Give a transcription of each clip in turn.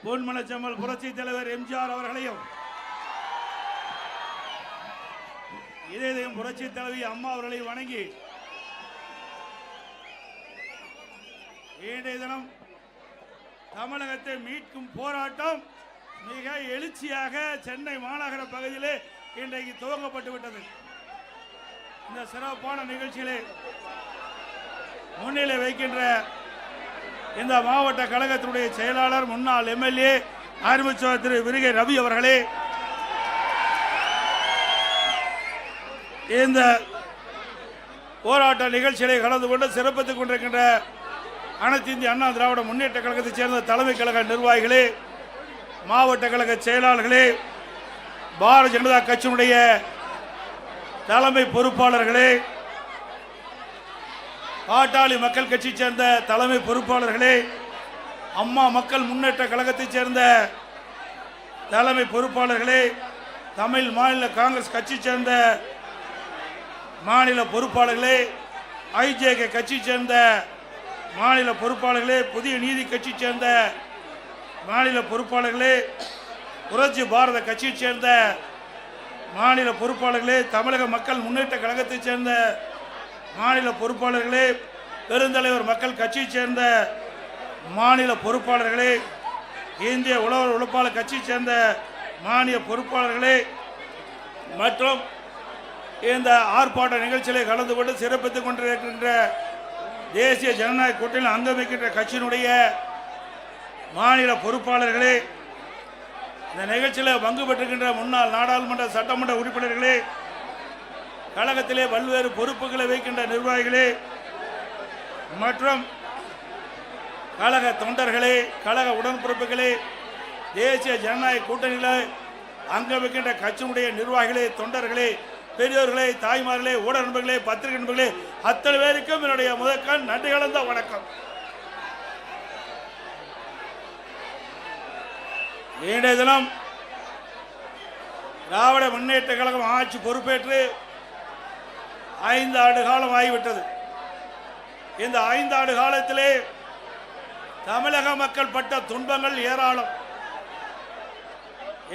பொன்மனச்செம்மல் புரட்சி தலைவர் எம்ஜிஆர் அவர்களையும் இதயம் புரட்சி தலைவி அம்மா அவர்களையும் வணங்கி இன்றைய தினம் தமிழகத்தை மீட்கும் போராட்டம் மிக எழுச்சியாக சென்னை மாநகர பகுதியிலே இன்றைக்கு துவங்கப்பட்டு விட்டது. இந்த சிறப்பான நிகழ்ச்சியிலே முன்னிலை வைக்கின்ற இந்த மாவட்ட கழகத்தினுடைய செயலாளர் முன்னாள் எம்எல்ஏ ஆர்மிச்சர் திரு விரிகை ரவி அவர்களே, இந்த போராட்ட நிகழ்ச்சிகளை கலந்து கொண்டு சிறப்பித்துக் கொண்டிருக்கின்ற அனைத்து இந்திய அண்ணா திராவிட முன்னேற்ற கழகத்தைச் சேர்ந்த தலைமை கழக நிர்வாகிகளே, மாவட்ட கழக செயலாளர்களே, பாரதிய ஜனதா கட்சியினுடைய தலைமை பொறுப்பாளர்களே, பாட்டாளி மக்கள் கட்சியைச் சேர்ந்த தலைமை பொறுப்பாளர்களே, அம்மா மக்கள் முன்னேற்ற கழகத்தைச் சேர்ந்த தலைமை பொறுப்பாளர்களே, தமிழ் மாநில காங்கிரஸ் கட்சியைச் சேர்ந்த மாநில பொறுப்பாளர்களே, ஐஜேகே கட்சியைச் சேர்ந்த மாநில பொறுப்பாளர்களே, புதிய நீதி கட்சியைச் சேர்ந்த மாநில பொறுப்பாளர்களே, புரட்சி பாரத கட்சியைச் சேர்ந்த மாநில பொறுப்பாளர்களே, தமிழக மக்கள் முன்னேற்ற கழகத்தைச் சேர்ந்த மாநில பொறுப்பாளர்களே, பெருந்தலைவர் மக்கள் கட்சியைச் சேர்ந்த மாநில பொறுப்பாளர்களே, இந்திய உழவர் உழைப்பாளர் கட்சியைச் சேர்ந்த மாநில பொறுப்பாளர்களே மற்றும் இந்த ஆர்ப்பாட்ட நிகழ்ச்சிகளை கலந்து கொண்டு சிறப்பித்துக் கொண்டிருக்கின்ற தேசிய ஜனநாயக கூட்டணியில் அங்கமிக்கின்ற கட்சியினுடைய மாநில பொறுப்பாளர்களே, இந்த நிகழ்ச்சியில் பங்கு பெற்றிருக்கின்ற முன்னாள் நாடாளுமன்ற சட்டமன்ற உறுப்பினர்களே, கழகத்திலே பல்வேறு பொறுப்புகளை வைக்கின்ற நிர்வாகிகளே மற்றும் கழக தொண்டர்களே, கழக உடன்பிறப்புகளே, தேசிய ஜனநாயக கூட்டணியில் அங்கமிக்கின்ற கட்சியினுடைய நிர்வாகிகளே, தொண்டர்களே, பெரியோர்களே, தாய்மார்களே, ஊடக நண்பர்களே, பத்திரிகை நண்பர்களே, அத்தனை பேருக்கும் என்னுடைய முதற்கண் நன்றி கலந்த வணக்கம். இன்றைய தினம் திராவிட முன்னேற்ற கழகம் ஆட்சி பொறுப்பேற்று 5 ஆண்டு காலம் ஆகிவிட்டது. இந்த 5 ஆண்டு காலத்திலே தமிழக மக்கள் பட்ட துன்பங்கள் ஏராளம்.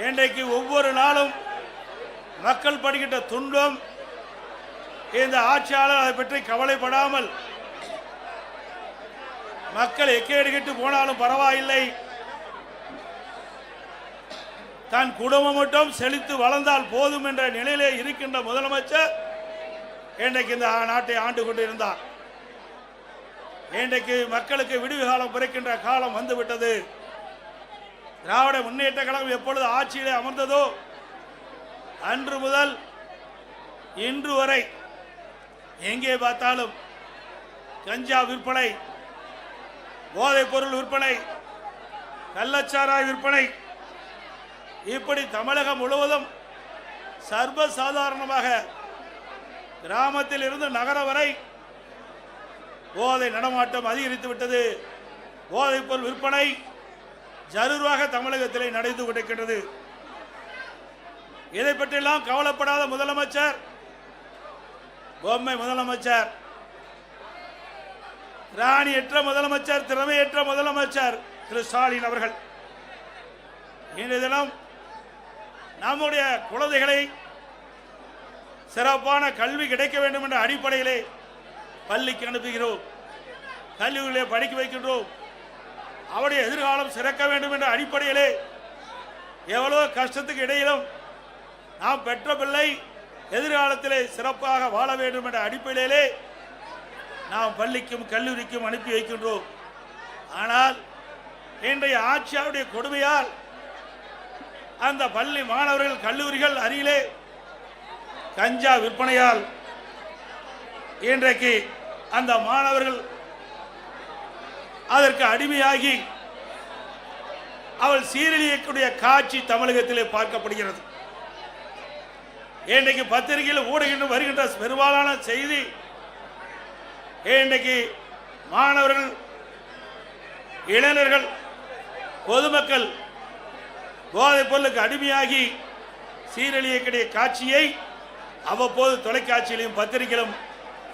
இன்றைக்கு ஒவ்வொரு நாளும் மக்கள் படுகின்ற துன்பம், இந்த ஆட்சியாளர் அதை பற்றி கவலைப்படாமல் மக்கள் எக்கேடுகிட்டு போனாலும் பரவாயில்லை, தன் குடும்பம் மட்டும் செழித்து வளர்ந்தால் போதும் என்ற நிலையிலே இருக்கின்ற முதலமைச்சர் இன்றைக்கு இந்த நாட்டை ஆண்டு கொண்டிருந்தார். இன்றைக்கு மக்களுக்கு விடுவி காலம் பிறக்கின்ற காலம் வந்துவிட்டது. திராவிட முன்னேற்ற கழகம் எப்பொழுது ஆட்சியிலே அமர்ந்ததோ அன்று முதல் இன்று வரை எங்கே பார்த்தாலும் கஞ்சா விற்பனை, போதைப் பொருள் விற்பனை, கள்ளச்சாராய விற்பனை, இப்படி தமிழகம் முழுவதும் சர்வசாதாரணமாக கிராமத்தில் இருந்து நகரம் வரை போதை நடமாட்டம் அதிகரித்து விட்டது. போதைப் பொருள் விற்பனை ஜரூராக தமிழகத்திலே நடந்து கொண்டிருக்கின்றது. இதை பற்றியெல்லாம் கவலைப்படாத முதலமைச்சர், பொம்மை முதலமைச்சர், ராணியற்ற முதலமைச்சர், திறமையற்ற முதலமைச்சர் திரு ஸ்டாலின் அவர்கள் இன்றைய தினம் நம்முடைய குழந்தைகளை சிறப்பான கல்வி கிடைக்க வேண்டும் என்ற அடிப்படையிலே பள்ளிக்கு அனுப்புகிறோம், கல்லூரியிலே படிக்க வைக்கின்றோம். அவருடைய எதிர்காலம் சிறக்க வேண்டும் என்ற அடிப்படையிலே எவ்வளவு கஷ்டத்துக்கு இடையிலும் நாம் பெற்ற பிள்ளை எதிர்காலத்திலே சிறப்பாக வாழ வேண்டும் என்ற அடிப்படையிலே நாம் பள்ளிக்கும் கல்லூரிக்கும் அனுப்பி வைக்கின்றோம். ஆனால் இன்றைய ஆட்சியாளருடைய கொடுமையால் அந்த பள்ளி மாணவர்கள், கல்லூரிகள் அருகிலே கஞ்சா விற்பனையால் இன்றைக்கு அந்த மாணவர்கள் அதற்கு அடிமையாகி அவள் சீரழியக்கூடிய காட்சி தமிழகத்திலே பார்க்கப்படுகிறது. இன்றைக்கு பத்திரிகையில் ஊடகங்கள் வருகின்ற பெரும்பாலான செய்தி, இன்றைக்கு மாணவர்கள், இளைஞர்கள், பொதுமக்கள் போதைப் பொருளுக்கு அடிமையாகி சீரழியக்கூடிய காட்சியை அவ்வப்போது தொலைக்காட்சியிலும் பத்திரிகையிலும்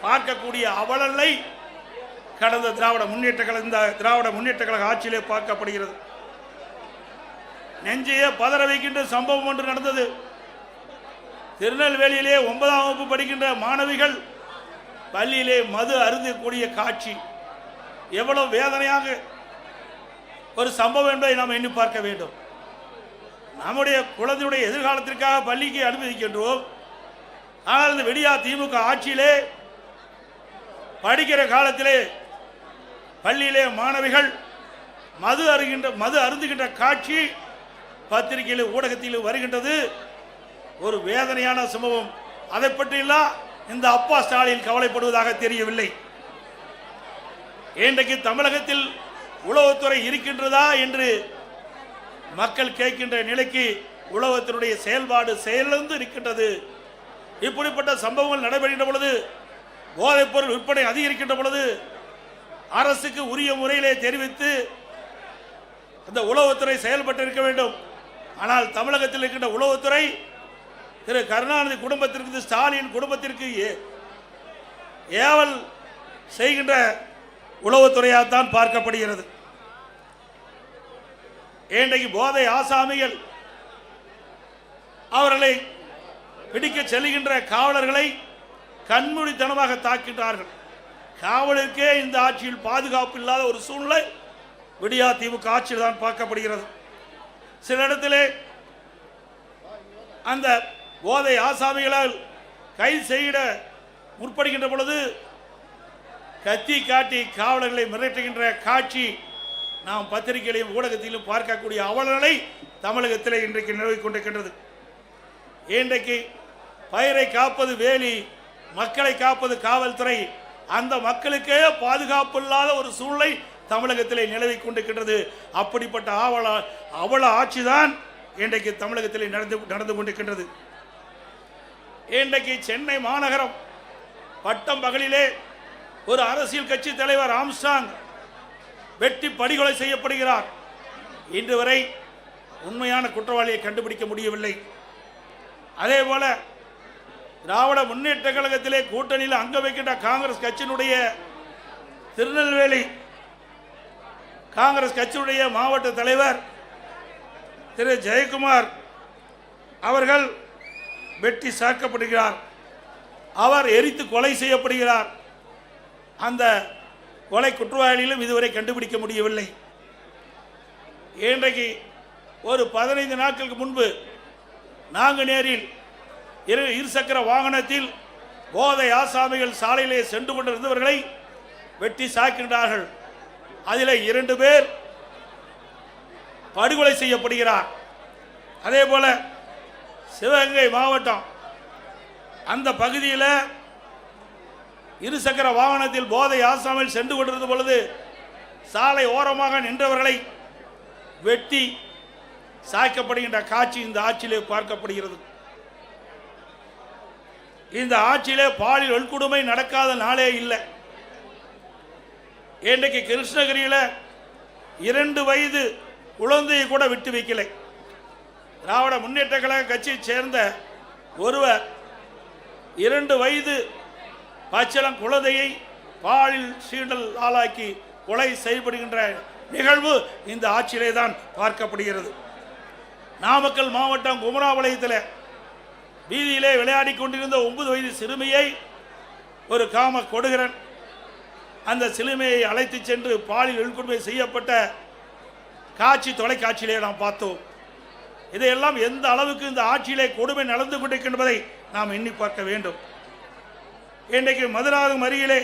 பார்க்கக்கூடிய அவலங்களை கடந்த திராவிட முன்னேற்ற கழக ஆட்சியிலே பார்க்கப்படுகிறது. நெஞ்சையே பதற வைக்கின்ற சம்பவம் ஒன்று நடந்தது. திருநெல்வேலியிலே 9ஆம் வகுப்பு படிக்கின்ற மாணவிகள் பள்ளியிலே மது அருந்தக்கூடிய காட்சி எவ்வளவு வேதனையாக ஒரு சம்பவம் என்பதை நாம் எண்ணி பார்க்க வேண்டும். நம்முடைய குழந்தையுடைய எதிர்காலத்திற்காக பள்ளிக்கு அனுமதிக்கின்றோம். ஆனால் இந்த விடியா திமுக ஆட்சியிலே படிக்கிற காலத்திலே பள்ளியிலே மாணவிகள் மது அருந்துகின்ற காட்சி பத்திரிகையில் ஊடகத்தில் வருகின்றது. ஒரு வேதனையான சம்பவம். அதை பற்றியெல்லாம் இந்த அப்பா ஸ்டாலின் கவலைப்படுவதாக தெரியவில்லை. இன்றைக்கு தமிழகத்தில் உளவுத்துறை இருக்கின்றதா என்று மக்கள் கேட்கின்ற நிலைக்கு உளவுத்துறையுடைய செயல்பாடு செயலிழந்து இருக்கின்றது. இப்படிப்பட்ட சம்பவங்கள் நடைபெறுகின்ற பொழுது, போதைப் பொருள் விற்பனை அதிகரிக்கின்ற பொழுது அரசுக்கு உரிய முறையிலே தெரிவித்து அந்த உளவுத்துறை செயல்பட்டு இருக்க வேண்டும். ஆனால் தமிழகத்தில் இருக்கின்ற உளவுத்துறை திரு கருணாநிதி குடும்பத்திற்கு, ஸ்டாலின் குடும்பத்திற்கு ஏவல் செய்கின்ற உளவுத்துறையாகத்தான் பார்க்கப்படுகிறது. இன்றைக்கு போதை ஆசாமிகள் அவர்களை பிடிக்க செல்கின்ற காவலர்களை கண்மூடித்தனமாக தாக்கின்றார்கள். காவலருக்கே இந்த ஆட்சியில் பாதுகாப்பு இல்லாத ஒரு சூழ்நிலை விடியா திமுக ஆட்சியில் தான் பார்க்கப்படுகிறது. சில இடத்திலே அந்த போதை ஆசாமிகளால் கைது செய்ய முற்படுகின்ற பொழுது கத்தி காட்டி காவலர்களை மிரட்டுகின்ற காட்சி நாம் பத்திரிகையிலும் ஊடகத்திலும் பார்க்கக்கூடிய அவலங்களை தமிழகத்தில் இன்றைக்கு நிலவிக் கொண்டிருக்கின்றது. இன்றைக்கு பயிரை காப்பது வேலி, மக்களை காப்பது காவல்துறை. அந்த மக்களுக்கே பாதுகாப்பு இல்லாத ஒரு சூழ்நிலை தமிழகத்திலே நிலவிக் கொண்டிருக்கின்றது. அப்படிப்பட்ட அவல ஆட்சிதான் இன்றைக்கு தமிழகத்திலே நடந்து கொண்டிருக்கின்றது. இன்றைக்கு சென்னை மாநகரம் பட்டம் பகலிலே ஒரு அரசியல் கட்சி தலைவர் ஆம்ஸ்ட்ராங் வெட்டி படுகொலை செய்யப்படுகிறார். இன்று வரை உண்மையான குற்றவாளியை கண்டுபிடிக்க முடியவில்லை. அதே போல திராவிட முன்னேற்ற கழகத்திலே கூட்டணியில் அங்க வைக்கின்ற காங்கிரஸ் கட்சியினுடைய திருநெல்வேலி காங்கிரஸ் கட்சியுடைய மாவட்ட தலைவர் திரு ஜெயக்குமார் அவர்கள் வெட்டி சாக்கப்படுகிறார். அவர் எரித்து கொலை செய்யப்படுகிறார். அந்த கொலை குற்றவாளிகளும் இதுவரை கண்டுபிடிக்க முடியவில்லை. இன்றைக்கு ஒரு 15 நாட்களுக்கு முன்பு நாங்குநேரில் இருசக்கர வாகனத்தில் போதை ஆசாமிகள் சாலையிலே சென்று கொண்டிருந்தவர்களை வெட்டி சாக்கின்றார்கள். அதில் 2 பேர் படுகொலை செய்யப்படுகிறார். அதே போல சிவகங்கை மாவட்டம் அந்த பகுதியில் இருசக்கர வாகனத்தில் போதை ஆசாமிகள் சென்று கொண்டிருந்த பொழுது சாலை ஓரமாக நின்றவர்களை வெட்டி சாய்க்கப்படுகின்ற காட்சி இந்த ஆட்சியிலே பார்க்கப்படுகிறது. இந்த ஆட்சியிலே பாலியல் வன்கொடுமை நடக்காத நாளே இல்லை. இன்றைக்கு கிருஷ்ணகிரியில் 2 வயது குழந்தையை கூட விட்டு வைக்கலை. திராவிட முன்னேற்ற கழக கட்சியை சேர்ந்த ஒருவர் 2 வயது பச்சிளம் குழந்தையை பாலியல் சீண்டல் ஆளாக்கி கொலை செய்யப்படுகின்ற நிகழ்வு இந்த ஆட்சியிலே தான் பார்க்கப்படுகிறது. நாமக்கல் மாவட்டம் குமராபாளையத்தில் வீதியிலே விளையாடி கொண்டிருந்த 9 வயது சிறுமியை ஒரு காம கொடுகிறன் அந்த சிறுமியை அழைத்து சென்று பாலியல் வன்கொடுமை செய்யப்பட்ட காட்சி தொலைக்காட்சியிலே நாம் பார்த்தோம். இதையெல்லாம் எந்த அளவுக்கு இந்த ஆட்சியிலே கொடுமை நடந்து கொண்டிருக்கின்றதை நாம் எண்ணி பார்க்க வேண்டும். இன்றைக்கு மதுராந்தகம் அருகிலே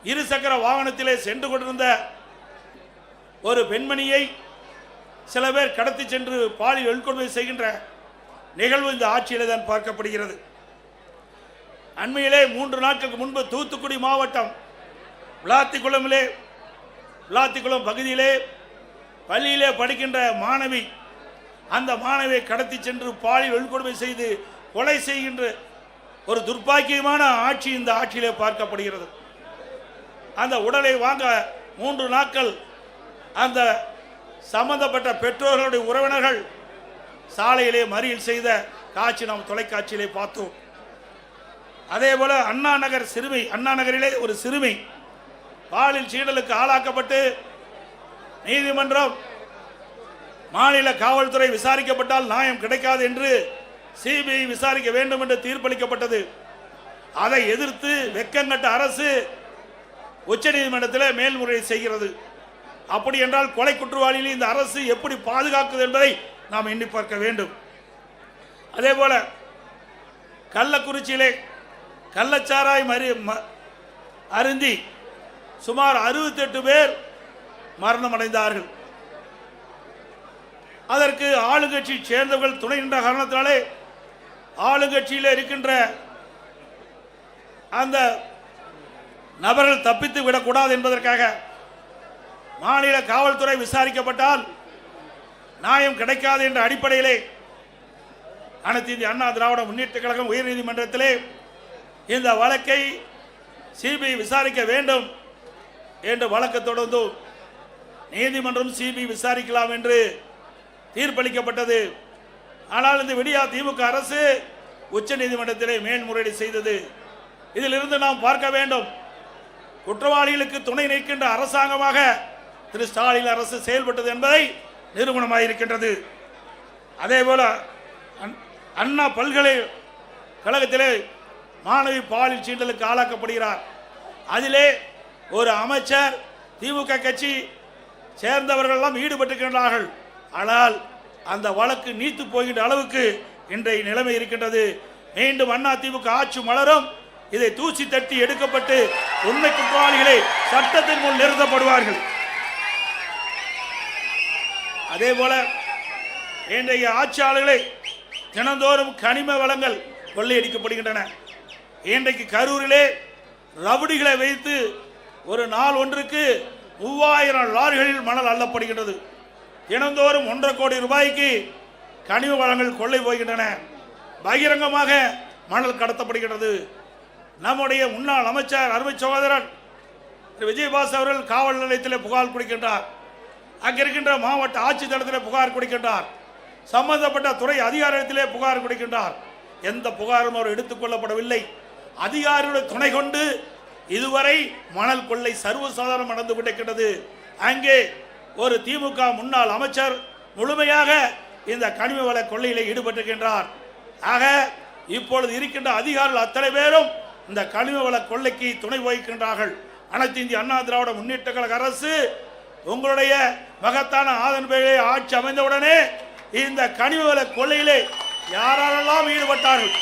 இருசக்கர வாகனத்திலே சென்று கொண்டிருந்த ஒரு பெண்மணியை சில பேர் கடத்தி சென்று பாலியல் வன்கொடுமை செய்கின்ற நிகழ்வு இந்த ஆட்சியிலே தான் பார்க்கப்படுகிறது. அண்மையிலே 3 நாட்களுக்கு முன்பு தூத்துக்குடி மாவட்டம் விளாத்திக்குளம் பகுதியிலே பள்ளியிலே படிக்கின்ற மாணவி, அந்த மாணவியை கடத்தி சென்று பாலியல் வன்கொடுமை செய்து கொலை செய்கின்ற ஒரு துர்ப்பாக்கியமான ஆட்சி இந்த ஆட்சியிலே பார்க்கப்படுகிறது. அந்த உடலை வாங்க 3 நாட்கள் அந்த சம்பந்தப்பட்ட பெற்றோர்களுடைய உறவினர்கள் சாலையிலே மறியல் செய்த காட்சி நாம் தொலைக்காட்சியிலே பார்த்தோம். அதே போல அண்ணா நகரிலே ஒரு சிறுமி பாலியல் சீண்டலுக்கு ஆளாக்கப்பட்டு நீதிமன்றம் மாநில காவல்துறை விசாரிக்கப்பட்டால் நியாயம் கிடைக்காது என்று சிபிஐ விசாரிக்க வேண்டும் என்று தீர்ப்பளிக்கப்பட்டது. அதை எதிர்த்து வெக்கங்கட்ட அரசு உச்சநீதிமன்றத்தில் மேல்முறையீடு செய்கிறது. அப்படி என்றால் கொலை குற்றவாளிகளை இந்த அரசு எப்படி பாதுகாக்குது என்பதை நாம் எண்ணி பார்க்க வேண்டும். அதே போல கள்ளக்குறிச்சியிலே கள்ளச்சாராய் அருந்தி சுமார் 68 பேர் மரணம் அடைந்தார்கள். அதற்கு ஆளுங்கட்சி சேர்ந்தவர்கள் துணை நின்ற காரணத்தினாலே ஆளுங்கட்சியில் இருக்கின்ற அந்த நபர்கள் தப்பித்து விடக்கூடாது என்பதற்காக மாநில காவல்துறை விசாரிக்கப்பட்டால் நியாயம் கிடைக்காது என்ற அடிப்படையிலே அனைத்து இந்திய அண்ணா திராவிட முன்னேற்ற கழகம் உயர்நீதிமன்றத்திலே இந்த வழக்கை சிபிஐ விசாரிக்க வேண்டும் என்று வழக்கு தொடர்ந்து நீதிமன்றம் சிபிஐ விசாரிக்கலாம் என்று தீர்ப்பளிக்கப்பட்டது. ஆனால் இந்த விடியா திமுக அரசு உச்ச நீதிமன்றத்திலே மேல்முறையீடு செய்தது. இதிலிருந்து நாம் பார்க்க வேண்டும், குற்றவாளிகளுக்கு துணை நிற்கின்ற அரசாங்கமாக திரு ஸ்டாலின் அரசு செயல்பட்டது என்பதை நிரூபணமாக இருக்கின்றது. அதே போல அண்ணா பல்கலைக்கழகத்திலே மாணவி பாலியல் சீண்டலுக்கு ஆளாக்கப்படுகிறார். அதிலே ஒரு அமைச்சர் திமுக கட்சி சேர்ந்தவர்களெல்லாம் ஈடுபட்டிருக்கின்றார்கள். ஆனால் அந்த வழக்கு நீத்து போகின்ற அளவுக்கு இன்றைய நிலைமை இருக்கின்றது. மீண்டும் அண்ணா திமுக ஆட்சி மலரும், இதை தூசி தட்டி எடுக்கப்பட்டு உண்மை குற்றவாளிகளை சட்டத்தின் முன் நிறுத்தப்படுவார்கள். அதே போல இன்றைய ஆட்சியாளர்களை தினந்தோறும் கனிம வளங்கள் கொள்ளையடிக்கப்படுகின்றன. இன்றைக்கு கரூரிலே ரவுடிகளை வைத்து ஒரு நாள் ஒன்றுக்கு 3000 லாரிகளில் மணல் அள்ளப்படுகின்றது. தினந்தோறும் 1.5 கோடி ரூபாய்க்கு கனிம வளங்கள் கொள்ளை போகின்றன. பகிரங்கமாக மணல் கடத்தப்படுகின்றது. நம்முடைய முன்னாள் அமைச்சர் அருமை சகோதரன் விஜயபாஸ் அவர்கள் காவல் நிலையத்தில் புகார் கொடுக்கின்றார். அங்கிருக்கின்ற மாவட்ட ஆட்சித்தளத்தில் புகார் கொடுக்கின்றார். சம்பந்தப்பட்ட துறை அதிகாரத்திலே புகார் கொடுக்கின்றார். எந்த புகாரும் அவர் எடுத்துக்கொள்ளப்படவில்லை. அதிகாரிகளுடைய துணை கொண்டு இதுவரை மணல் கொள்ளை சர்வசாதாரணம் நடந்து கொண்டிருக்கிறது. அங்கே ஒரு திமுக முன்னாள் அமைச்சர் முழுமையாக இந்த கனிம வள கொள்ளையிலே ஈடுபட்டிருக்கின்றார். ஆக இப்பொழுது இருக்கின்ற அதிகாரிகள் அத்தனை பேரும் இந்த கனிம வள கொள்ளைக்கு துணை வகிக்கின்றார்கள். அனைத்து இந்திய அண்ணா திராவிட முன்னேற்ற கழக அரசு உங்களுடைய மகத்தான ஆதரவை ஆட்சி அமைந்தவுடனே இந்த கனிம வள கொள்ளையிலே யாரெல்லாம் ஈடுபட்டார்கள்,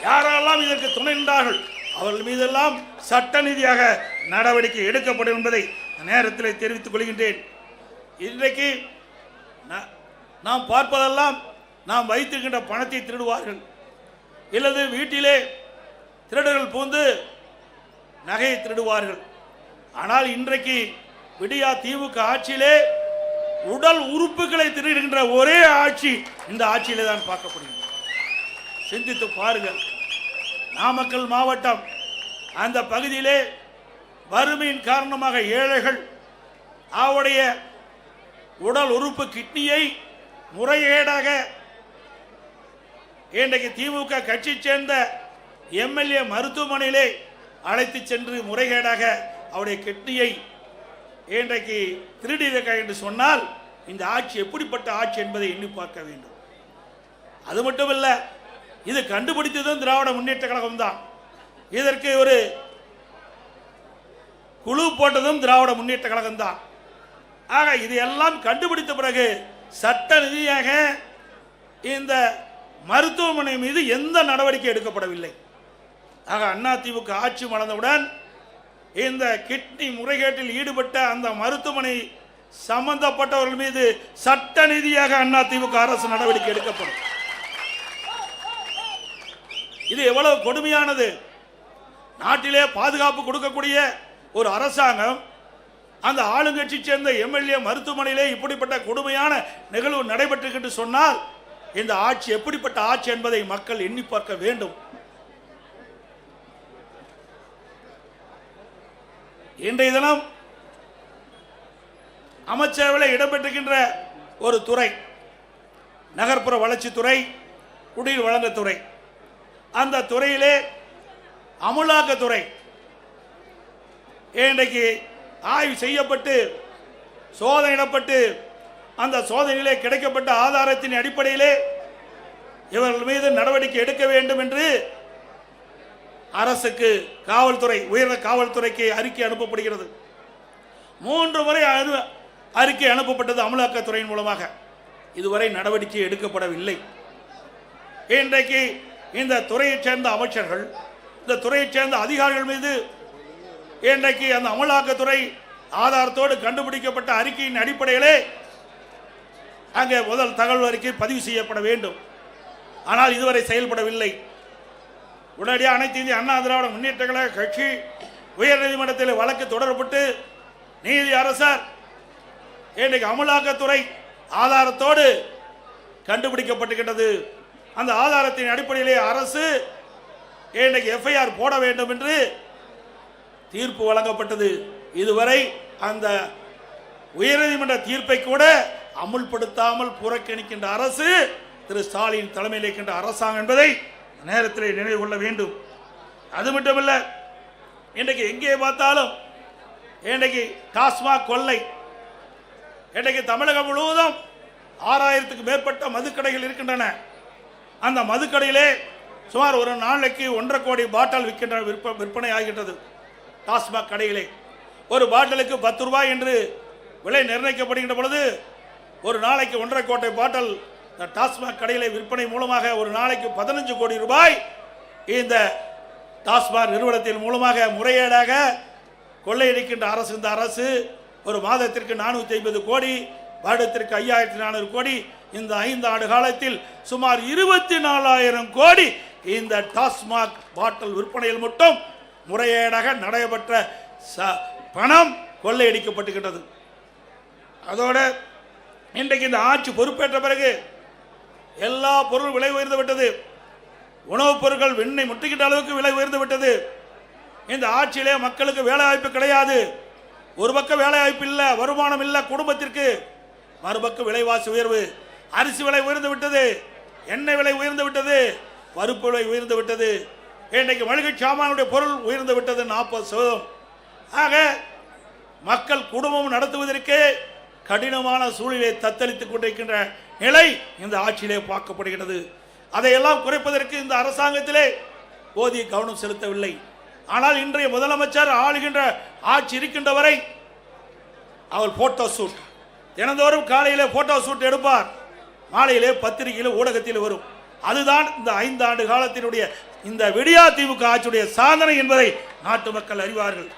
யாரெல்லாம் இதற்கு துணை நின்றார்கள், அவர்கள் மீதெல்லாம் சட்ட ரீதியாக நடவடிக்கை எடுக்கப்படும் என்பதை நேரத்தில் தெரிவித்துக் கொள்கின்றேன். இன்றைக்கு நாம் பார்ப்பதெல்லாம் நாம் வைத்திருக்கின்ற பணத்தை திருடுவார்கள், இல்லது வீட்டிலே திருடர்கள் பூந்து நகையை திருடுவார்கள். ஆனால் இன்றைக்கு விடியா திமுக ஆட்சியிலே உடல் உறுப்புகளை திருடுகின்ற ஒரே ஆட்சி இந்த ஆட்சியிலே தான் பார்க்கப்படுகிறது. சிந்தித்து பாருங்கள். நாமக்கல் மாவட்டம் அந்த பகுதியிலே வறுமையின் காரணமாக ஏழைகள் அவருடைய உடல் உறுப்பு கிட்னியை முறைகேடாக இன்றைக்கு திமுக கட்சி சேர்ந்த எம்எல்ஏ மருத்துவமனையிலே அழைத்து சென்று முறைகேடாக அவருடைய கிட்னியை இன்றைக்கு திருடியிருக்க என்று சொன்னால் இந்த ஆட்சி எப்படிப்பட்ட ஆட்சி என்பதை எண்ணி பார்க்க வேண்டும். அது மட்டுமல்ல, இது கண்டுபிடித்ததும் திராவிட முன்னேற்ற கழகம் தான். இதற்கு ஒரு குழு போட்டதும் திராவிட முன்னேற்ற கழகம் தான். ஆக இதையெல்லாம் கண்டுபிடித்த பிறகு சட்ட ரீதியாக இந்த மருத்துவமனை மீது எந்த நடவடிக்கை எடுக்கப்படவில்லை. ஆக அதிமுக ஆட்சி மலர்ந்தவுடன் இந்த கிட்னி முறைகேட்டில் ஈடுபட்ட அந்த மருத்துவமனை சம்பந்தப்பட்டவர்கள் மீது சட்ட ரீதியாக அதிமுக அரசு நடவடிக்கை எடுக்கப்படும். இது எவ்வளவு கொடுமையானது. நாட்டிலே பாதுகாப்பு கொடுக்கக்கூடிய ஒரு அரசாங்கம் அந்த ஆளுங்கட்சி சேர்ந்த எம்எல்ஏ மருத்துவமனையிலே இப்படிப்பட்ட கொடுமையான நிகழ்வு நடைபெற்று சொன்னால் இந்த ஆட்சி எப்படிப்பட்ட ஆட்சி என்பதை மக்கள் எண்ணி பார்க்க வேண்டும். இன்றைய தினம் அமைச்சரவையில் இடம்பெற்றிருக்கின்ற ஒரு துறை நகர்ப்புற வளர்ச்சித்துறை, குடிநீர் வழங்கத்துறை. அந்த துறையிலே அமலாக்கத்துறை இன்றைக்கு ஆய்வு செய்யப்பட்டு சோதனையிடப்பட்டு அந்த சோதனையிலே கிடைக்கப்பட்ட ஆதாரத்தின் அடிப்படையிலே இவர்கள் மீது நடவடிக்கை எடுக்க வேண்டும் என்று அரசுக்கு காவல்துறை உயர்ந்த காவல்துறைக்கு அறிக்கை அனுப்பப்படுகிறது. 3 முறை அறிக்கை அனுப்பப்பட்டது அமலாக்கத்துறையின் மூலமாக. இதுவரை நடவடிக்கை எடுக்கப்படவில்லை. இன்றைக்கு இந்த துறையைச் சேர்ந்த அமைச்சர்கள், இந்த துறையைச் சேர்ந்த அதிகாரிகள் மீது இன்றைக்கு அந்த அமலாக்கத்துறை ஆதாரத்தோடு கண்டுபிடிக்கப்பட்ட அறிக்கையின் அடிப்படையிலே அங்கே முதல் தகவல் அறிக்கை பதிவு செய்யப்பட வேண்டும். ஆனால் இதுவரை செயல்படவில்லை. உடனடியாக அனைத்து இந்திய அண்ணா திராவிட முன்னேற்ற கழக கட்சி உயர்நீதிமன்றத்தில் வழக்கு தொடரப்பட்டு நீதி அரசர் இன்றைக்கு அமலாக்கத்துறை ஆதாரத்தோடு கண்டுபிடிக்கப்பட்டுகின்றது. அந்த ஆதாரத்தின் அடிப்படையிலே அரசு இன்றைக்கு எஃப்ஐஆர் போட வேண்டும் என்று தீர்ப்பு வழங்கப்பட்டது. இதுவரை அந்த உயர்நீதிமன்ற தீர்ப்பை கூட அமுல்படுத்தாமல் புறக்கணிக்கின்ற அரசு திரு ஸ்டாலின் தலைமையில் இருக்கின்ற அரசாங்கம் என்பதை நேரத்தில் நினைவு கொள்ள வேண்டும். அது மட்டுமல்ல, இன்றைக்கு எங்கே பார்த்தாலும் இன்றைக்கு டாஸ்மாக் கொள்ளை. இன்றைக்கு தமிழகம் முழுவதும் 6000க்கு மேற்பட்ட மதுக்கடைகள் இருக்கின்றன. அந்த மதுக்கடையிலே சுமார் ஒரு நாளைக்கு 1.5 கோடி பாட்டில் விற்பனை ஆகின்றது. டாஸ்மாக் கடையிலே ஒரு பாட்டிலுக்கு 10 ரூபாய் என்று விலை நிர்ணயிக்கப்படுகின்ற பொழுது ஒரு நாளைக்கு 1.5 கோடி பாட்டில் இந்த டாஸ்மாக் கடையிலே விற்பனை மூலமாக ஒரு நாளைக்கு 15 கோடி ரூபாய் இந்த டாஸ்மாக் நிறுவனத்தின் மூலமாக முறையீடாக கொள்ளையடிக்கின்ற அரசு. இந்த அரசு ஒரு மாதத்திற்கு 450 கோடி, வருடத்திற்கு 5400 கோடி, இந்த 5 ஆண்டு காலத்தில் சுமார் 24,000 கோடி இந்த டாஸ்மாக் பாட்டில் விற்பனையில் மட்டும் முறையீடாக நடைபெற்ற பணம் கொள்ளையடிக்கப்பட்டுகின்றது. அதோடு இன்றைக்கு இந்த ஆட்சி பொறுப்பேற்ற பிறகு எல்லா பொருள் விலை உயர்ந்து விட்டது. உணவுப் பொருட்கள் விண்ணை முட்டுகின்ற அளவுக்கு விலை உயர்ந்து விட்டது. இந்த ஆட்சியிலே மக்களுக்கு வேலை வாய்ப்பு கிடையாது. ஒரு பக்கம் வேலை வாய்ப்பு இல்லை, வருமானம் இல்லை குடும்பத்திற்கு. மறுபக்கம் விலைவாசி உயர்வு, அரிசி விலை உயர்ந்து விட்டது, எண்ணெய் விலை உயர்ந்து விட்டது, பருப்பு விலை உயர்ந்து விட்டது. இன்றைக்கு மளிகை சாமானுடைய பொருள் உயர்ந்து விட்டது 40%. ஆக மக்கள் குடும்பம் நடத்துவதற்கு கடினமான சூழ்நிலை தத்தளித்துக் கொண்டிருக்கின்ற நிலை இந்த ஆட்சியிலே பார்க்கப்படுகிறது. அதையெல்லாம் குறைப்பதற்கு இந்த அரசாங்கத்திலே போதிய கவனம் செலுத்தவில்லை. ஆனால் இன்றைய முதலமைச்சர் ஆளுகின்ற ஆட்சி இருக்கின்ற வரை அவர் போட்டோ ஷூட் தினந்தோறும் காலையிலே போட்டோ ஷூட் எடுப்பார், மாலையிலே பத்திரிகையில் ஊடகத்தில் வரும். அதுதான் இந்த 5 ஆண்டு காலத்தினுடைய இந்த விடியா திமுக ஆட்சியுடைய சாதனை என்பதை நாட்டு மக்கள் அறிவார்கள்.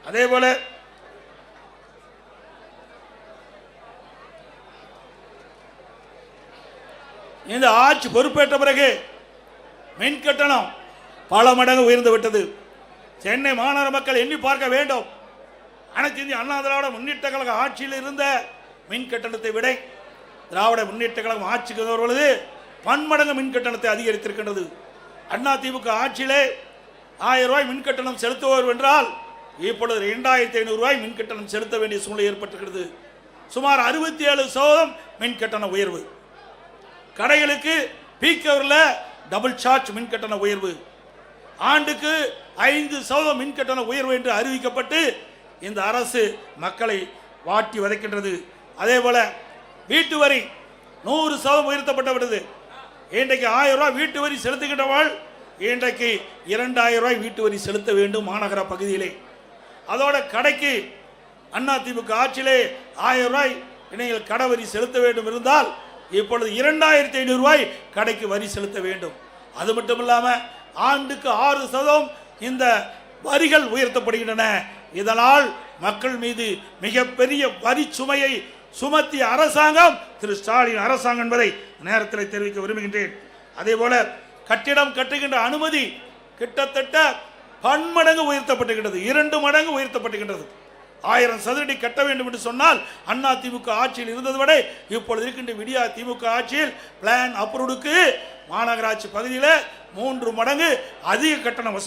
அதேபோல இந்த ஆட்சி பொறுப்பேற்ற பிறகு மின் கட்டணம் பல மடங்கு உயர்ந்து விட்டது. சென்னை மாநகர மக்கள் எண்ணி பார்க்க வேண்டும். அனைத்து இந்திய அண்ணா திராவிட முன்னேற்ற கழக ஆட்சியில் இருந்த மின் கட்டணத்தை விட திராவிட முன்னேற்ற கழகம் ஆட்சிக்கு வருவது பன்மடங்கு மின் கட்டணத்தை அதிகரித்திருக்கின்றது. அண்ணா திமுக ஆட்சியிலே 1000 ரூபாய் மின் கட்டணம் செலுத்துவோர் என்றால் இப்பொழுது 2500 ரூபாய் மின் கட்டணம் செலுத்த வேண்டிய சூழ்நிலை ஏற்பட்டிருக்கிறது. சுமார் 67% மின் கட்டண உயர்வு. கடைகளுக்கு பீக் ஹவரில் டபுள் சார்ஜ் மின் கட்டண உயர்வு. ஆண்டுக்கு 5% மின் கட்டண உயர்வு என்று அறிவிக்கப்பட்டு இந்த அரசு மக்களை வாட்டி வதைக்கின்றது. அதே போல வீட்டு வரி 100% உயர்த்தப்பட்டு விட்டது. இன்றைக்கு 1000 ரூபாய் வீட்டு வரி செலுத்துகின்றவள் இன்றைக்கு 2000 ரூபாய் வீட்டு வரி செலுத்த வேண்டும் மாநகர பகுதியிலே. அதோட கடைக்கு அண்ணா திமுக ஆட்சியிலே 1000 ரூபாய் நீங்கள் கடை வரி செலுத்த வேண்டும் இருந்தால் இப்பொழுது 2500 ரூபாய் கடைக்கு வரி செலுத்த வேண்டும். அது மட்டும் இல்லாமல் ஆண்டுக்கு 6% இந்த வரிகள் உயர்த்தப்படுகின்றன. இதனால் மக்கள் மீது மிகப்பெரிய வரி சுமையை சுமத்திய அரசாங்கம் திரு ஸ்டாலின் அரசாங்கம் என்பதை நேரத்தில் தெரிவிக்க விரும்புகின்றேன். அதே போல கட்டிடம் கட்டுகின்ற அனுமதி கிட்டத்தட்ட பன்மடங்கு உயர்த்தப்பட்டுகின்றது, 2 மடங்கு உயர்த்தப்பட்டுகின்றது. 1000 சதுரடி கட்ட வேண்டும் என்று சொன்னால் அண்ணா திமுக ஆட்சியில் இருந்தது விட இப்பொழுது இருக்கின்ற விடியா திமுக ஆட்சியில் பிளான் அப்ரூவ்டுக்கு மாநகராட்சி பகுதியில் 3 மடங்கு அதிக கட்டணம்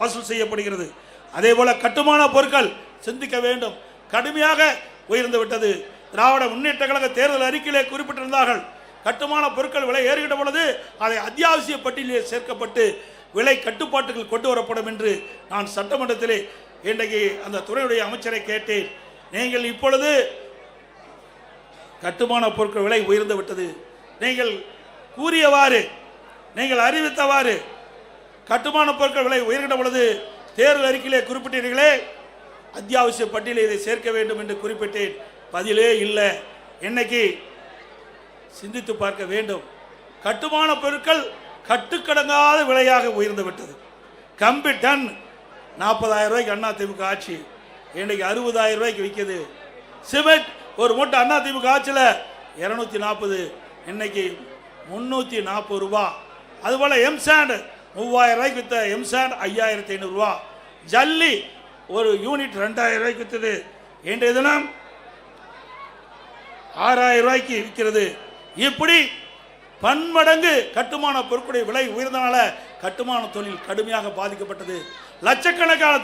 வசூல் செய்யப்படுகிறது. அதே போல கட்டுமான பொருட்கள் சிந்திக்க வேண்டும், கடுமையாக உயர்ந்து விட்டது. திராவிட முன்னேற்ற கழக தேர்தல் அறிக்கையிலே குறிப்பிட்டிருந்தார்கள் கட்டுமான பொருட்கள் விலை ஏறுகின்ற பொழுது அதை அத்தியாவசிய பட்டியலில் சேர்க்கப்பட்டு விலை கட்டுப்பாட்டுகள் கொண்டு வரப்படும் என்று நான் சட்டமன்றத்திலே இன்றைக்கு அந்த துறையுடைய அமைச்சரை கேட்டேன். நீங்கள் இப்பொழுது கட்டுமான பொருட்கள் விலை உயர்ந்து விட்டது, நீங்கள் கூறியவாறு நீங்கள் அறிவித்தவாறு கட்டுமான பொருட்கள் விலை உயர்கின்ற பொழுது தேர்தல் அறிக்கையிலே குறிப்பிட்டீர்களே அத்தியாவசிய பட்டியலில் இதை சேர்க்க வேண்டும் என்று குறிப்பிட்டேன். பதிலே இல்லை. இன்னைக்கு சிந்தித்து பார்க்க வேண்டும். கட்டுமான பொருட்கள் கட்டுக்கடங்காத விலையாக உயர்ந்து விட்டது. கம்பி டன் 40,000 ரூபாய்க்கு அண்ணா திமுக ஆட்சி, இன்னைக்கு 60,000 ரூபாய்க்கு விற்கிது. சிமெண்ட் ஒரு மூட்டை அண்ணா திமுக ஆட்சியில் 240, இன்னைக்கு 340 ரூபா. அதுபோல எம்சாண்ட் 3000 ரூபாய்க்கு விற்ற எம்சாண்ட் 5500 ரூபா. ஜல்லி ஒரு யூனிட் 2000 ரூபாய்க்கு விற்றது, இன்றைய தினம் 6000 ரூபாய்க்கு விற்கிறது. இப்படி பன்மடங்கு கட்டுமான பொருட்களுடைய விலை உயர்ந்தனால கட்டுமான தொழில் கடுமையாக பாதிக்கப்பட்டது. லட்சக்கணக்கான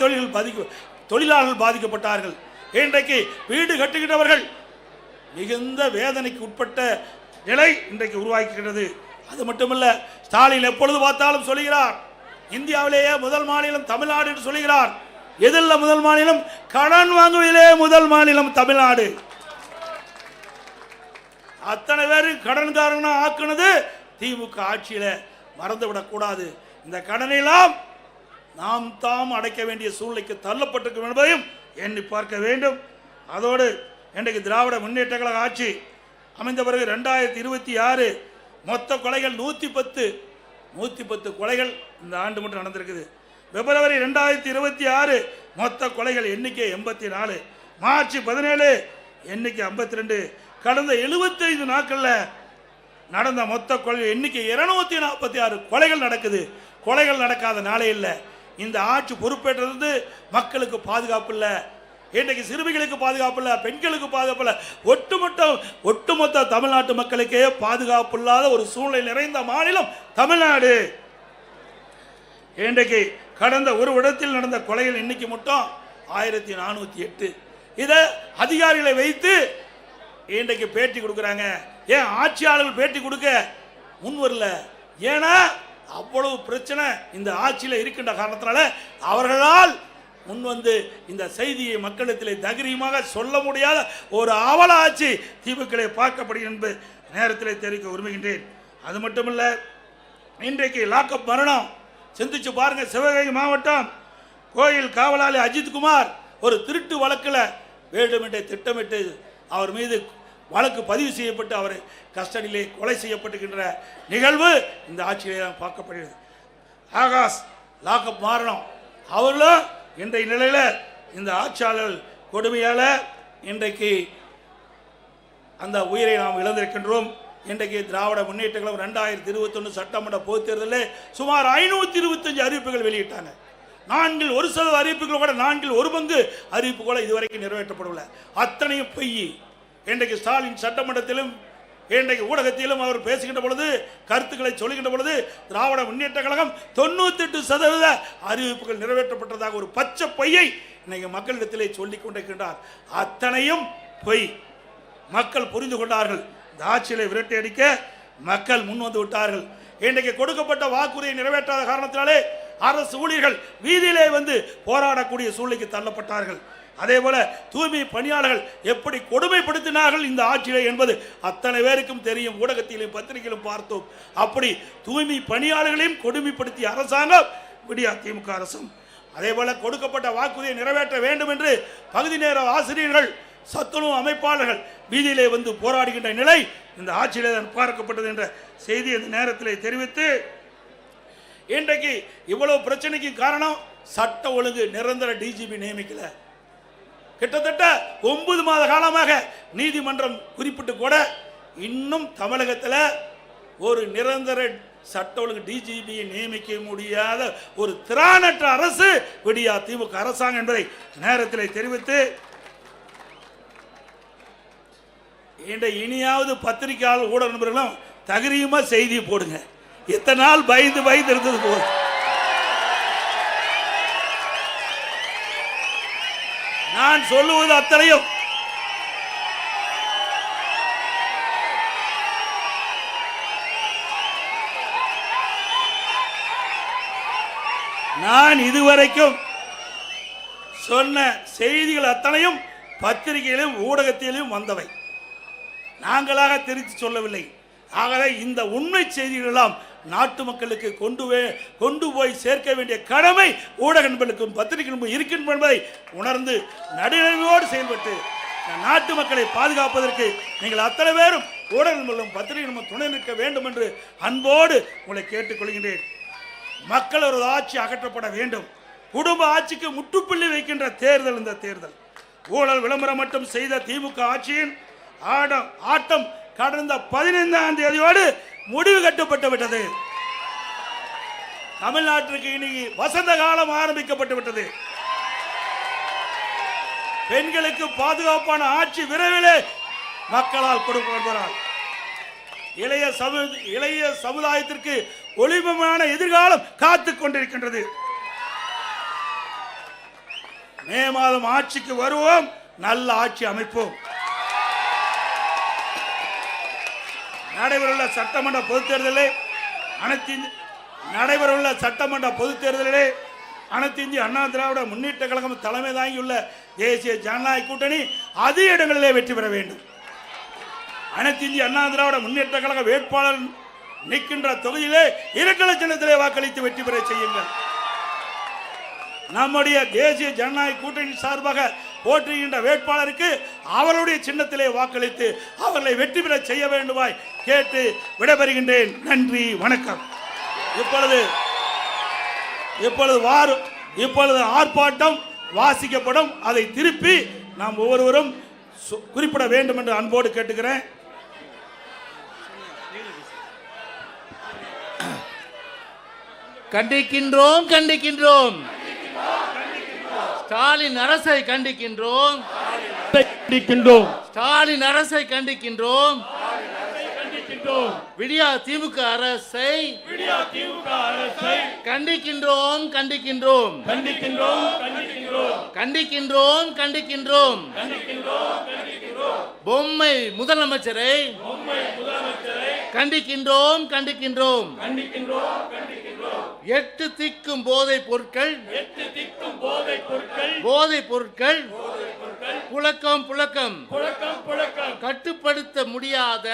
தொழிலாளர்கள் பாதிக்கப்பட்டார்கள். இன்றைக்கு வீடு கட்டுகின்றவர்கள் மிகுந்த வேதனைக்கு உட்பட்ட நிலை இன்றைக்கு உருவாக்குகிறது. அது மட்டுமல்ல, ஸ்டாலின் எப்பொழுது பார்த்தாலும் சொல்லுகிறார் இந்தியாவிலேயே முதல் மாநிலம் தமிழ்நாடு என்று சொல்லுகிறார். எதில் முதல் மாநிலம்? கடன் வாங்குவதிலே முதல் மாநிலம் தமிழ்நாடு. அத்தனை பேரு கடன்காரனா ஆக்குனது திமுக ஆட்சியில, மறந்துவிடக்கூடாது. இந்த கடனெல்லாம் நாம் தாம் அடைக்க வேண்டிய சூழ்நிலைக்கு தள்ளப்பட்டிருக்கும் என்பதையும் எண்ணி பார்க்க வேண்டும். அதோடு இன்றைக்கு திராவிட முன்னேற்ற கழக ஆட்சி அமைந்த பிறகு 2026 மொத்த கொலைகள் 110 கொலைகள் இந்த ஆண்டு மட்டும் நடந்திருக்குது. பிப்ரவரி 2026 மொத்த கொலைகள் எண்ணிக்கை 84, மார்ச் 17 எண்ணிக்கை 52. கடந்த 75 நாட்களில் நடந்த மொத்த கொலை எண்ணிக்கை 246 கொலைகள் நடக்குது. கொலைகள் நடக்காத நாளே இல்லை. இந்த ஆட்சி பொறுப்பேற்றது மக்களுக்கு பாதுகாப்பு இல்லை, இன்றைக்கு சிறுமிகளுக்கு பாதுகாப்பு இல்லை, பெண்களுக்கு பாதுகாப்பு இல்லை, ஒட்டுமொத்த தமிழ்நாட்டு மக்களுக்கே பாதுகாப்பு இல்லாத ஒரு சூழ்நிலை நிறைந்த மாநிலம் தமிழ்நாடு. இன்றைக்கு கடந்த ஒரு இடத்தில் நடந்த கொலைகள் எண்ணிக்கை மட்டும் 1408. இதை அதிகாரிகளை வைத்து இன்றைக்கு பேட்டி கொடுக்குறாங்க. ஏன் ஆட்சியாளர்கள் பேட்டி கொடுக்க முன் வரல? ஏன்னா அவ்வளவு பிரச்சனை இந்த ஆட்சியில் இருக்கின்ற காரணத்தினால அவர்களால் முன் வந்து இந்த செய்தியை மக்களிடத்தில் தைரியமாக சொல்ல முடியாத ஒரு அவல ஆட்சி திமுக பார்க்கப்படுகிறது என்பது நேரத்தில் தெரிவிக்க விரும்புகின்றேன். அது மட்டுமல்ல, இன்றைக்கு லாக்அப் மரணம் சிந்திச்சு பாருங்க. சிவகங்கை மாவட்டம் கோயில் காவலாளி அஜித்குமார் ஒரு திருட்டு வழக்கில் வேண்டுமென்றே திட்டமிட்டு அவர் மீது வழக்கு பதிவு செய்யப்பட்டு அவர் கஸ்டடியிலே கொலை செய்யப்பட்டுகின்ற நிகழ்வு இந்த ஆட்சியிலே பார்க்கப்படுகிறது. ஆகாஷ் லாக்அப் மாறணும், அவர்களும் இன்றைய நிலையில் இந்த ஆட்சியாளர் கொடுமையால் இன்றைக்கு அந்த உயிரை நாம் இழந்திருக்கின்றோம். இன்றைக்கு திராவிட முன்னேற்ற கழகம் 2021 சட்டமன்ற பொதுத் தேர்தலில் சுமார் 525 அறிவிப்புகள் வெளியிட்டாங்க. 1% அறிவிப்புகள் கூட 1/4 அறிவிப்பு கூட இதுவரைக்கும் நிறைவேற்றப்படவில்லை. அத்தனையும் பொய். இன்றைக்கு ஸ்டாலின் சட்டமன்றத்திலும் இன்றைக்கு ஊடகத்திலும் அவர் பேசுகின்ற பொழுது, கருத்துக்களை சொல்லுகின்ற பொழுது திராவிட முன்னேற்ற கழகம் 98% அறிவிப்புகள் நிறைவேற்றப்பட்டதாக ஒரு பச்சை பொய்யை இன்னைக்கு மக்களிடத்திலே சொல்லிக் கொண்டிருக்கின்றார். அத்தனையும் பொய். மக்கள் புரிந்து கொண்டார்கள். இந்த ஆட்சியை விரட்டி அடிக்க மக்கள் முன் வந்து விட்டார்கள். இன்றைக்கு கொடுக்கப்பட்ட வாக்குறுதியை நிறைவேற்றாத காரணத்தினாலே அரசு ஊழியர்கள் வீதியிலே வந்து போராடக்கூடிய சூழ்நிலைக்கு தள்ளப்பட்டார்கள். அதே போல தூய்மை பணியாளர்கள் எப்படி கொடுமைப்படுத்தினார்கள் இந்த ஆட்சியிலே என்பது அத்தனை பேருக்கும் தெரியும். ஊடகத்திலும் பத்திரிகையிலும் பார்த்தோம். அப்படி தூய்மை பணியாளர்களையும் கொடுமைப்படுத்திய அரசாங்கம் விடியா திமுக அரசும். அதே போல கொடுக்கப்பட்ட வாக்குறுதியை நிறைவேற்ற வேண்டும் என்று பகுதி நேர ஆசிரியர்கள், சத்துணவு அமைப்பாளர்கள் வீதியிலே வந்து போராடுகின்ற நிலை இந்த ஆட்சியிலே தான் பார்க்கப்பட்டது என்ற செய்தி இந்த நேரத்தில் தெரிவித்து, இன்றைக்கு இவ்வளவு பிரச்சனைக்கு காரணம் சட்ட ஒழுங்கு நிரந்தர டிஜிபி நியமிக்கல. கிட்டத்தட்ட 9 மாத காலமாக நீதிமன்றம் குறிப்பிட்டு கூட இன்னும் தமிழகத்தில் ஒரு நிரந்தர சட்ட ஒழுங்கு டிஜிபியை நியமிக்க முடியாத ஒரு திராணற்ற அரசு விடியா திமுக அரசாங்கம் என்பதை நேரத்தில் தெரிவித்து, இனியாவது பத்திரிகையாளர் ஊடக நண்பர்களும் தகிரியமா செய்தி போடுங்க. இத்தனை நாள் பயந்து இருந்தது போதும். நான் சொல்லுவது அத்தனையும் நான் இதுவரைக்கும் சொன்ன செய்திகள் அத்தனையும் பத்திரிகையிலும் ஊடகத்திலும் வந்தவை, நாங்களாக தெரிவித்து சொல்லவில்லை. ஆகவே இந்த உண்மை செய்திகள் எல்லாம் நாட்டு மக்களுக்கு கொண்டு போய் சேர்க்க வேண்டிய கடமை ஊடக நண்பர்களுக்கும் பத்திரிகை இருக்கின்ற என்பதை உணர்ந்து நடுநிலையோடு செயல்பட்டு நாட்டு மக்களை பாதுகாப்பதற்கு நீங்கள் அத்தனை பேரும் ஊடக நண்பர்களும் பத்திரிகை நண்பர்களும் துணை நிற்க வேண்டும் என்று அன்போடு உங்களை கேட்டுக்கொள்கின்றேன். மக்கள் ஒரு ஆட்சி அகற்றப்பட வேண்டும். குடும்ப ஆட்சிக்கு முற்றுப்புள்ளி வைக்கின்ற தேர்தல் இந்த தேர்தல். ஊழல் விளம்பரம் மட்டும் செய்த திமுக ஆட்சியின் ஆட்டம் கடந்த 15ஆம் தேதியோடு முடிவு கட்டப்பட்டு விட்டது. தமிழ்நாட்டிற்கு இனி வசந்த காலம் ஆரம்பிக்கப்பட்டு விட்டது. பெண்களுக்கு பாதுகாப்பான ஆட்சி விரைவிலே மக்களால் கொடுக்கப்படுகிறார். இளைய சமுதாயத்திற்கு ஒளிமயமான எதிர்காலம் காத்துக் கொண்டிருக்கின்றது. மே மாதம் ஆட்சிக்கு வருவோம், நல்ல ஆட்சி அமைப்போம். நடைபெறவுள்ள சட்டமன்ற பொதுத் தேர்தலிலே அனைத்து இந்திய அண்ணா திராவிட முன்னேற்ற கழகம் தலைமை தாங்கியுள்ள தேசிய ஜனநாயக கூட்டணி அதிக இடங்களிலே வெற்றி பெற வேண்டும். அனைத்து இந்திய அண்ணா திராவிட முன்னேற்ற கழக வேட்பாளர் நிற்கின்ற தொகுதியிலே இரட்டை சின்னத்திலே வாக்களித்து வெற்றி பெற செய்யுங்கள். நம்முடைய தேசிய ஜனநாயக கூட்டணி சார்பாக போற்றுகின்ற வேட்பாளருக்கு அவருடைய சின்னத்திலே வாக்களித்து அவர்களை வெற்றி பெற செய்ய வேண்டுமாய் கேட்டு விடைபெறுகின்றேன். நன்றி, வணக்கம். இப்பொழுது ஆர்ப்பாட்டம் வாசிக்கப்படும். அதை திருப்பி நாம் ஒவ்வொருவரும் குறிப்பிட வேண்டும் என்று அன்போடு கேட்டுக்கிறேன். கண்டிக்கின்றோம் கண்டிக்கின்றோம் ஸ்டாலின் அரசை கண்டிக்கின்றோம். ஸ்டாலின் அரசை கண்டிக்கின்றோம். விடியா திமுக அரசை கண்டிக்கின்றோம் கண்டிக்கின்றோம் கண்டிக்கின்றோம் கண்டிக்கின்றோம். பொம்மை முதலமைச்சரை கண்டிக்கின்றோம் கண்டிக்கின்றோம். 8 திக்கும் போதைப் பொருட்கள் புழக்கம் கட்டுப்படுத்த முடியாத